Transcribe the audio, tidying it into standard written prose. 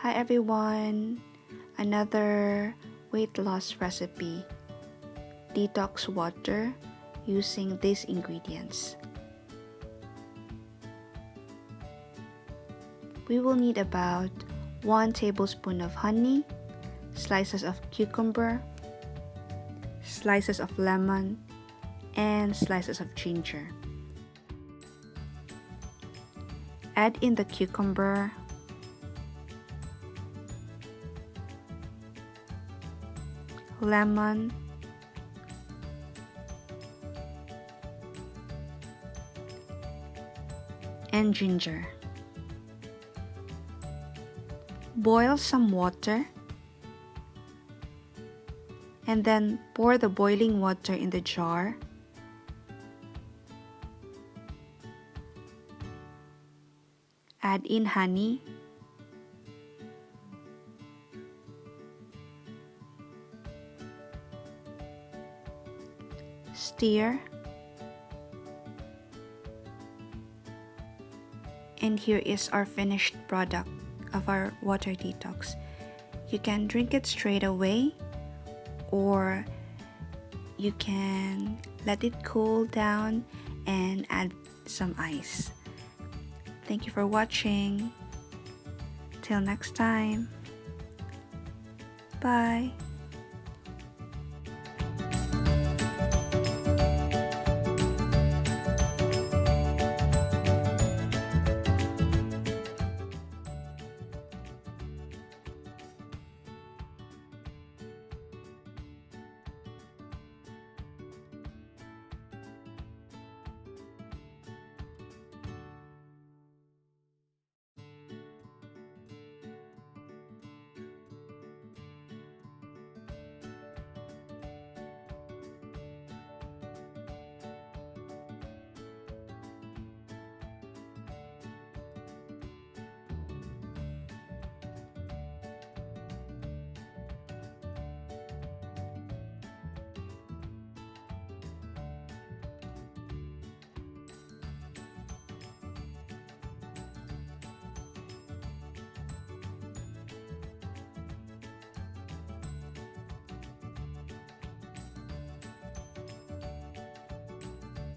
Hi everyone! Another weight loss recipe, detox water using these ingredients. We will need about 1 tablespoon of honey, slices of cucumber, slices of lemon, and slices of ginger. Add in the cucumber, lemon, and ginger. Boil some water and then pour the boiling water in the jar. Add in honey, stir, and here is our finished product of our water detox. You can drink it straight away, or you can let it cool down and add some ice. Thank you for watching. Till next time. Bye.